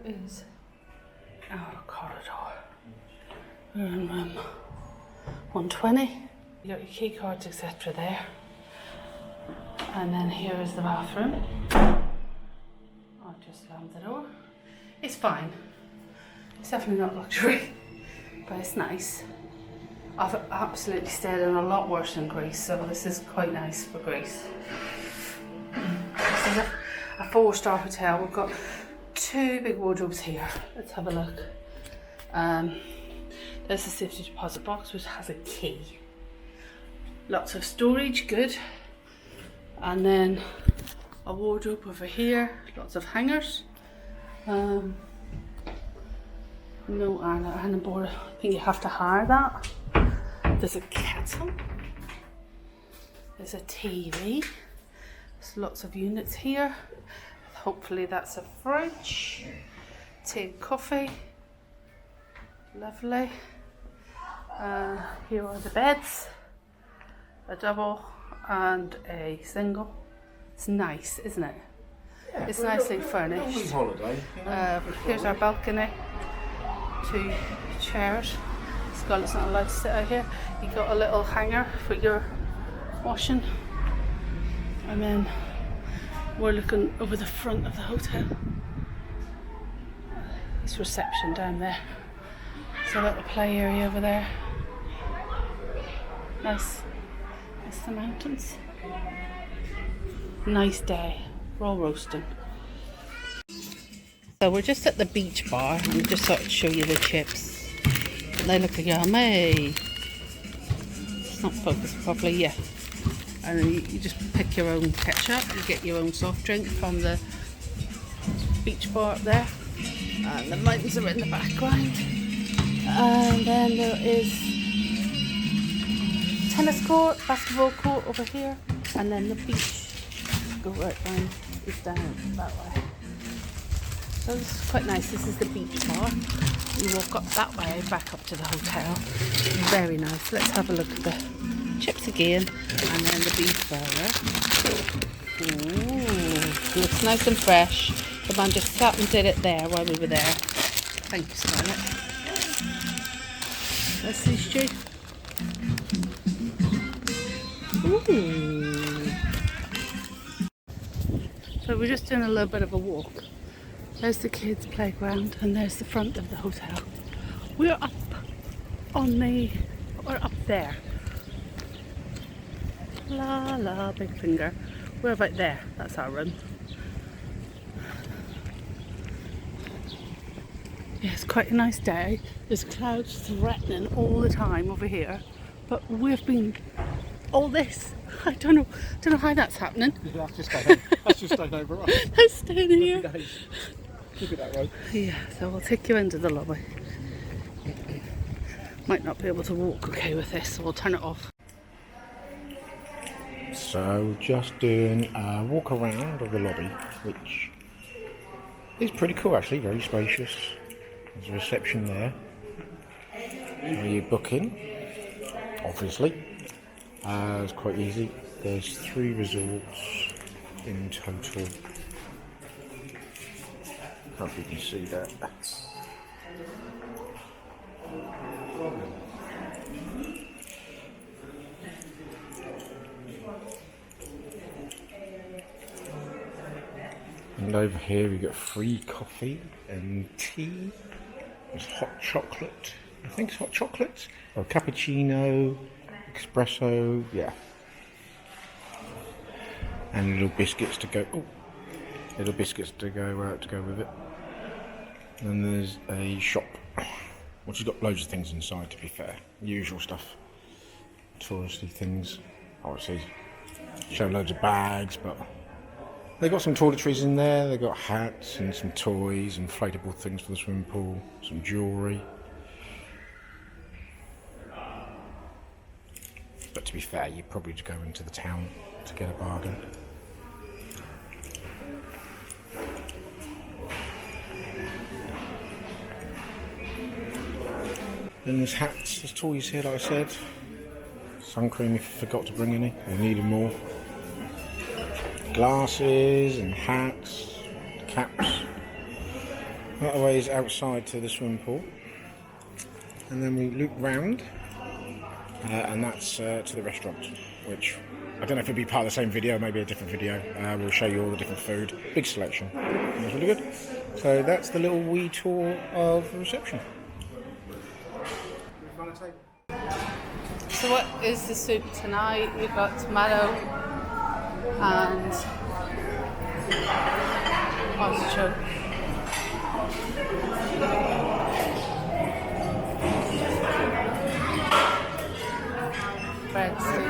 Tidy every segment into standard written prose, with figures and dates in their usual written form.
is our corridor. We're in room 120. You got your key cards, etc. there. And then here is the bathroom. I'll just slam the door. It's fine. It's definitely not luxury, but it's nice. I've absolutely stayed in a lot worse in Greece, so this is quite nice for Greece. This is a 4-star hotel. We've got 2 big wardrobes here. Let's have a look. There's the safety deposit box, which has a key. Lots of storage, good. And then a wardrobe over here, lots of hangers. No iron board, I think you have to hire that. There's a kettle. There's a TV. There's lots of units here. Hopefully that's a fridge. Tea and coffee. Lovely. Here are the beds. A double and a single. It's nice, isn't it? Yeah, it's nicely furnished. Holiday, you know? Here's our balcony. 2 chairs. Scarlett's not allowed to sit out here. You got a little hanger for your washing. And then we're looking over the front of the hotel. It's reception down there. There's a little play area over there. Nice. It's the mountains. Nice day. We're all roasting. So we're just at the beach bar. I just thought I'd show you the chips. They look yummy. It's not focused properly, yeah. And then you just pick your own ketchup. You get your own soft drink from the beach bar up there. And the mountains are in the background. And then there is tennis court, basketball court over here. And then the beach. Go right down, is down that way. So this is quite nice. This is the beach bar. You walk up that way, back up to the hotel. Very nice. Let's have a look at the chips again, and then the beef burger. Ooh, looks nice and fresh. The man just sat and did it there while we were there. Thank you, Scarlett. Let's see, Stu. Ooh. So we're just doing a little bit of a walk. There's the kids' playground and there's the front of the hotel. We're up up there. La la, big finger. We're about there, that's our room. Yeah, it's quite a nice day. There's clouds threatening all the time over here, but we've been all this. I don't know how that's happening. Yeah, that's just staying over us. That's staying here. Keep it that way. Yeah, so we'll take you into the lobby. Might not be able to walk okay with this, so we'll turn it off. So just doing a walk around of the lobby, which is pretty cool actually, very spacious. There's a reception there. So you book in, obviously. It's quite easy. There's 3 resorts in total. Hope you can see that. And over here we got free coffee and tea. There's hot chocolate. I think it's hot chocolate. Or cappuccino, espresso, yeah. And little biscuits to go. Oh, little biscuits to go with it. And then there's a shop, which has got loads of things inside. To be fair, usual stuff, touristy things. Obviously, show loads of bags, but they got some toiletries in there. They got hats and some toys, inflatable things for the swimming pool, some jewellery. But to be fair, you probably just go into the town to get a bargain. Then there's hats, there's toys here, like I said. Sun cream if you forgot to bring any, or needed more. Glasses and hats, caps. That way is outside to the swimming pool, and then we loop round, and that's to the restaurant, which I don't know if it'll be part of the same video, maybe a different video. We'll show you all the different food, big selection. It's really good. So that's the little wee tour of the reception. So what is the soup tonight? We've got tomato and artichoke. Bread station.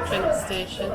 Drink station.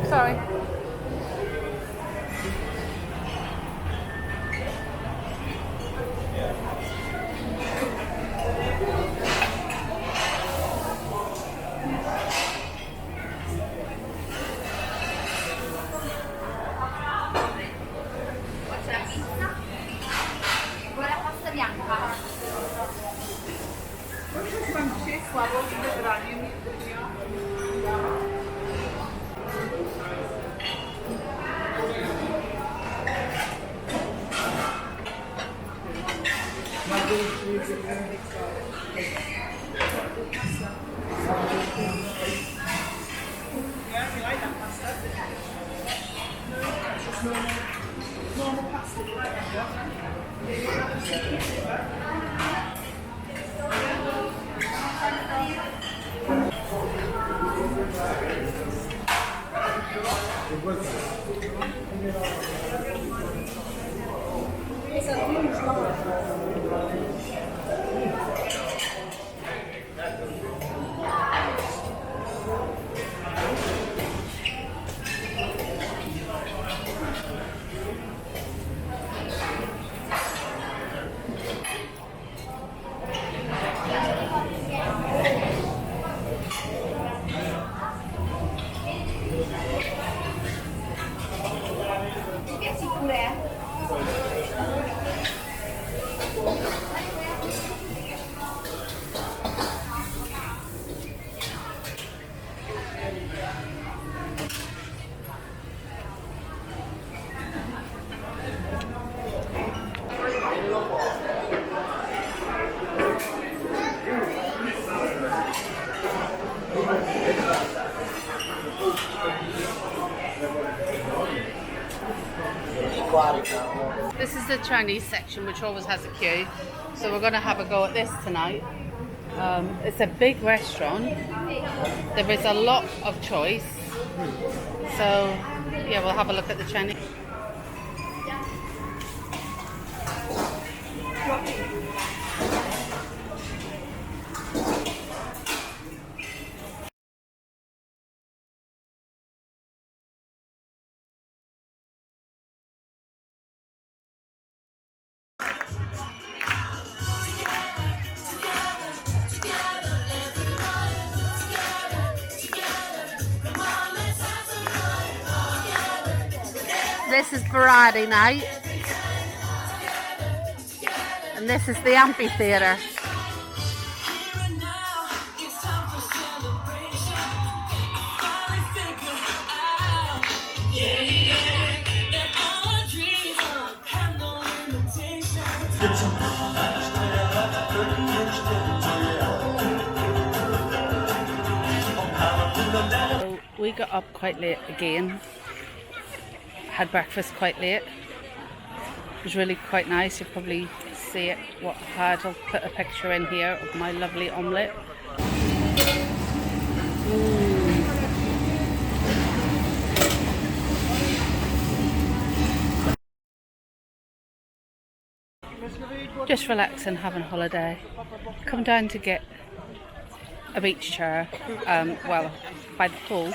Sorry. This is the Chinese section, which always has a queue. So we're going to have a go at this tonight. It's a big restaurant. There is a lot of choice. So yeah, we'll have a look at the Chinese. This is variety night, and this is the amphitheatre. So we got up quite late again. Had breakfast quite late. It was really quite nice. You probably see it what I had. I'll put a picture in here of my lovely omelette. just relaxing, having a holiday. Come down to get a beach chair, well, by the pool,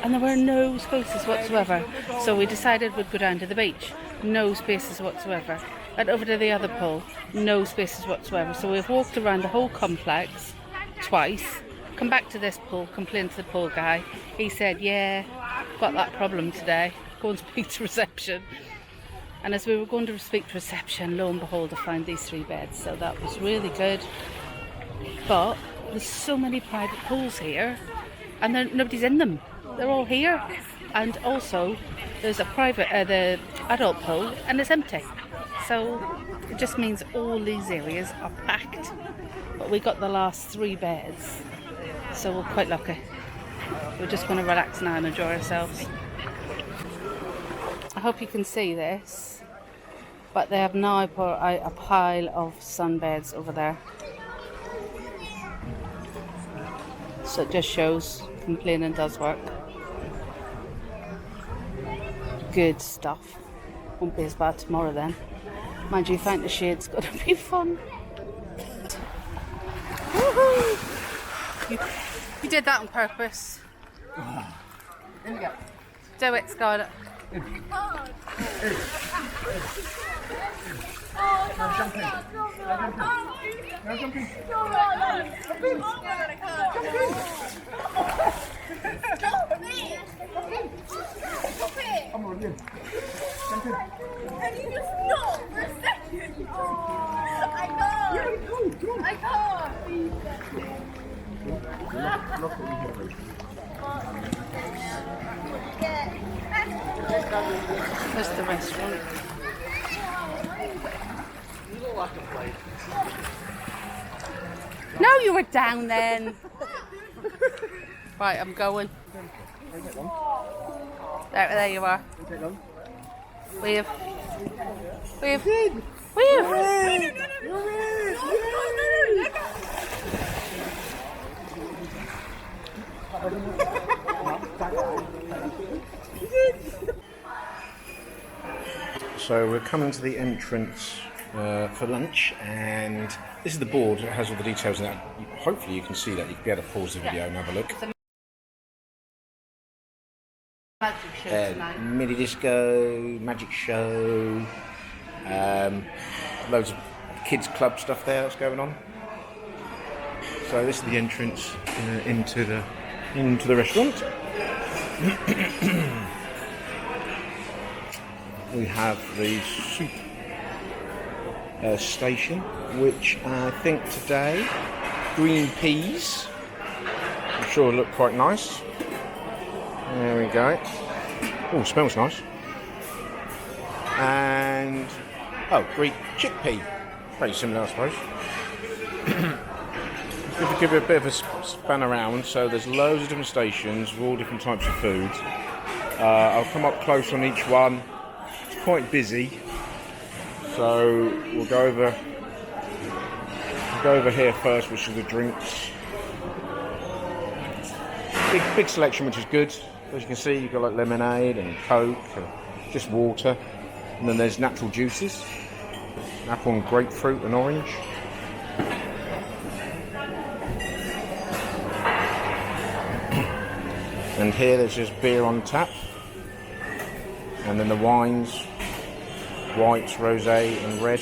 and there were no spaces whatsoever. So we decided we'd go down to the beach. No spaces whatsoever. Went over to the other pool. No spaces whatsoever. So we've walked around the whole complex twice. Come back to this pool, complained to the pool guy. He said, yeah, got that problem today. Go and speak to reception. And as we were going to speak to reception, lo and behold, I found these 3 beds. So that was really good. But there's so many private pools here, and nobody's in them. They're all here. And also, there's a private, the adult pool, and it's empty. So it just means all these areas are packed. But we got the last 3 beds, so we're quite lucky. We're just going to relax now and enjoy ourselves. I hope you can see this, but they have now put out a pile of sunbeds over there. So it just shows complaining does work. Good stuff. Won't be as bad tomorrow then. Mind you, find the shade's going to be fun. Woohoo! You did that on purpose. Do it, Scarlett. There's the restaurant. No, you were down then. Right, I'm going. There you are. Wave. Wave. Wave. So we're coming to the entrance for lunch, and this is the board. It has all the details in that. Hopefully you can see that. You can be able to pause the video and have a look. Magic show tonight. Mini disco, magic show, loads of kids club stuff there that's going on. So this is the entrance into the restaurant. We have the soup station, which I think today, green peas, I'm sure look quite nice. There we go. Oh, smells nice. And, Greek chickpea. Very similar, I suppose. Give it a bit of a span around. So there's loads of different stations with all different types of food. I'll come up close on each one. It's quite busy. So we'll go over here first, which is the drinks. Big selection, which is good. As you can see, you've got like lemonade and Coke, and just water. And then there's natural juices. Apple and grapefruit and orange. And here there's just beer on tap. And then the wines, whites, rosé and red.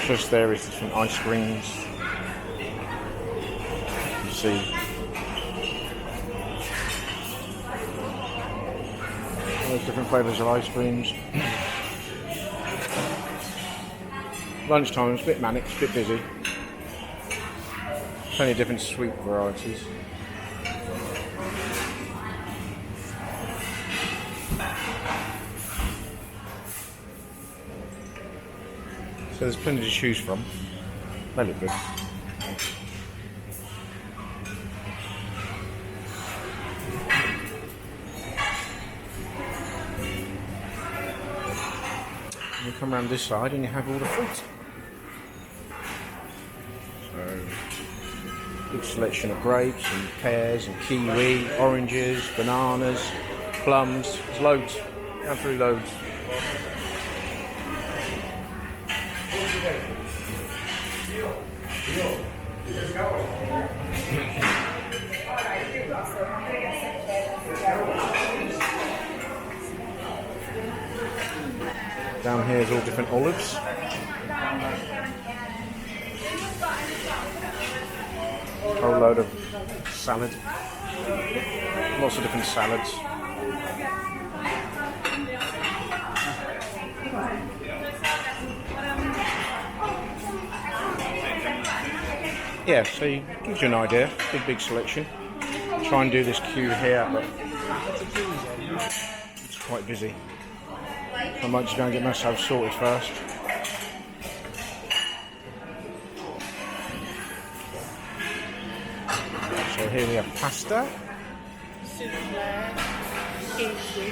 Just there is different ice creams. You see all those different flavours of ice creams. Lunchtime, it's a bit manic, it's a bit busy. Plenty of different sweet varieties. So there's plenty to choose from. They look good. You come around this side and you have all the fruit. So, good selection of grapes and pears and kiwi, oranges, bananas, plums. There's loads. Down through loads. Down here is all different olives. Whole load of salad. Lots of different salads. Yeah, so it gives you an idea. Big selection. Try and do this queue here, but it's quite busy. I might just go and get myself sorted first. So here we have pasta. Souffle, kimchi,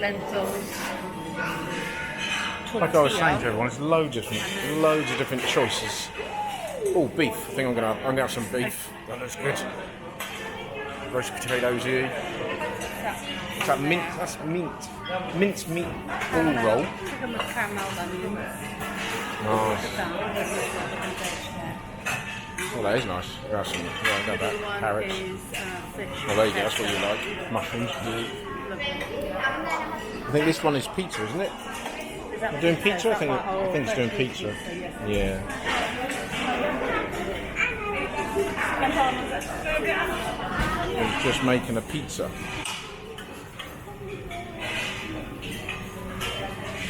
lentils. Like I was saying to everyone, there's loads of different choices. Oh, beef! I think I'm gonna have some beef. That looks good. Roast potatoes here. What's that? Mint? That's mint. Minced meat ball roll. Chicken with caramel onions. Nice. Oh, that is nice. Got some. Yeah, got that. Carrots. Oh, there you go. That's what you like. Mushrooms. I think this one is pizza, isn't it? We're doing pizza. I think it's doing pizza. Yeah. We're just making a pizza.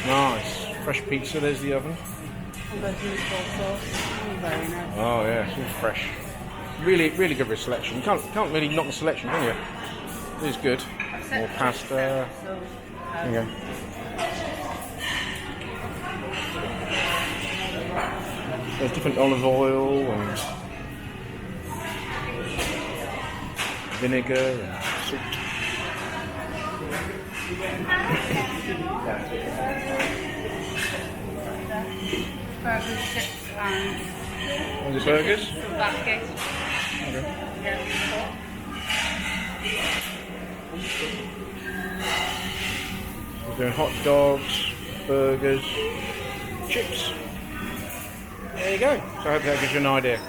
Nice. Fresh pizza, there's the oven. Oh yeah, it's all fresh. Really good with selection. You can't really knock the selection, can you? It is good. More pasta. There you go. There's different olive oil and vinegar and salt. Burgers, chips, and the burgers? basket. Okay. We're doing hot dogs, burgers, chips. There you go. So I hope that gives you an idea.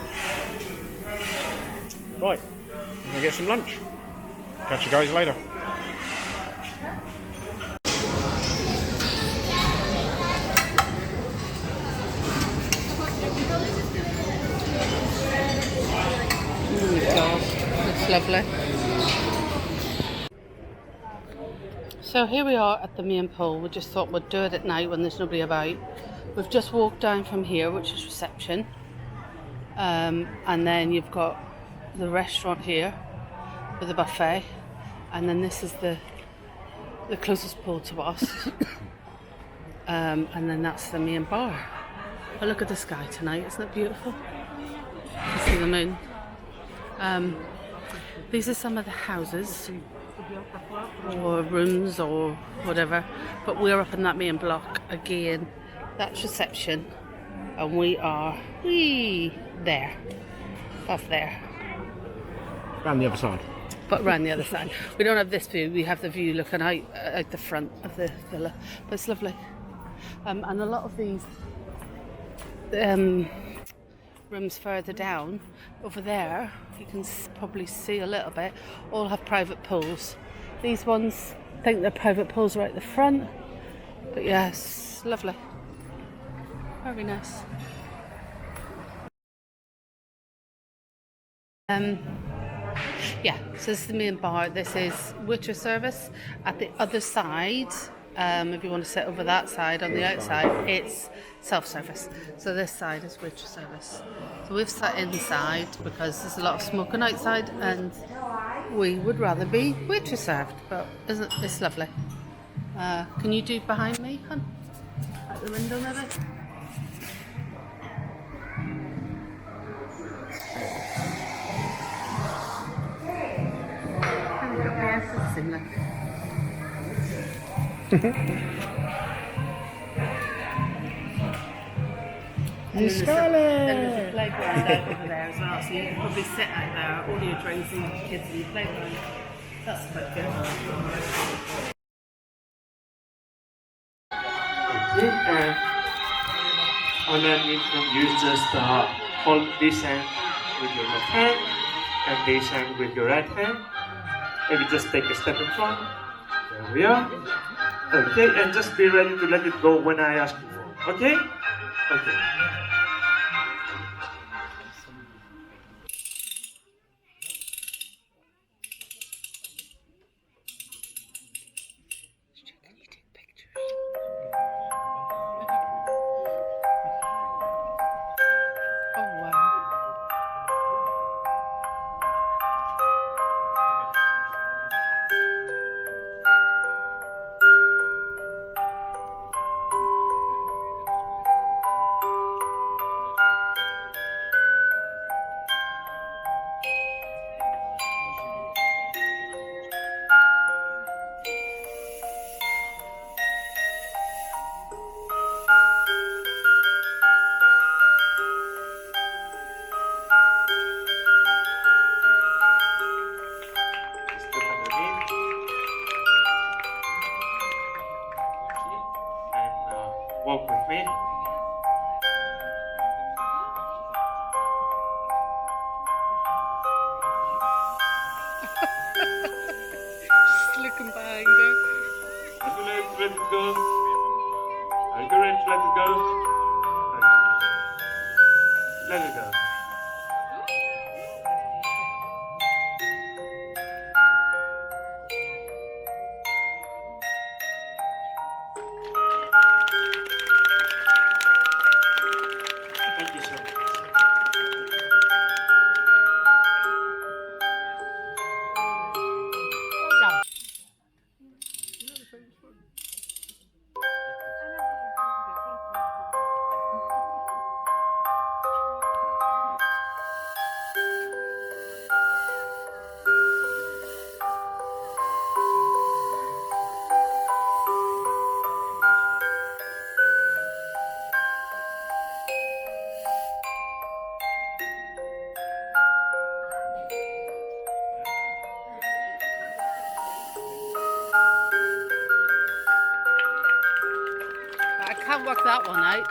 Right, I'm going to get some lunch. Catch you guys later. It's lovely. So here we are at the main pool. We just thought we'd do it at night when there's nobody about. We've just walked down from here, which is reception, and then you've got the restaurant here with a buffet, and then this is the closest pool to us, and then that's the main bar. But look at the sky tonight, isn't it beautiful? You see the moon. These are some of the houses or rooms or whatever, but we're up in that main block again. That's reception, and we are there, above there. Round the other side. But round the other side. We don't have this view, we have the view looking out the front of the villa, but it's lovely. And a lot of these rooms further down, over there, you can probably see a little bit, all have private pools. These ones, I think they're private pools right at the front, but yes, lovely. Very nice. Yeah, so this is the main bar. This is waitress service. At the other side, if you want to sit over that side on the outside, it's self-service. So this side is waitress service. So we've sat inside because there's a lot of smoking outside and we would rather be waitress served, but isn't it's lovely. Can you do behind me, hon? At the window maybe? Yes, it's similar. There's a playground out over there as well, so you can probably sit out there, all your drinks and your kids in the playground. That's quite good. Okay, underneath you just hold this hand with your left hand and this hand with your right hand. Maybe just take a step in front. There we are. Okay, and just be ready to let it go when I ask you for. Okay? Okay. Oh wow. Just look underneath. And walk with me. Just looking behind her. Are you ready to let it go? Are you ready to let it go? Okay. Let it go. Thank you so much. Well done. I can't work that one out.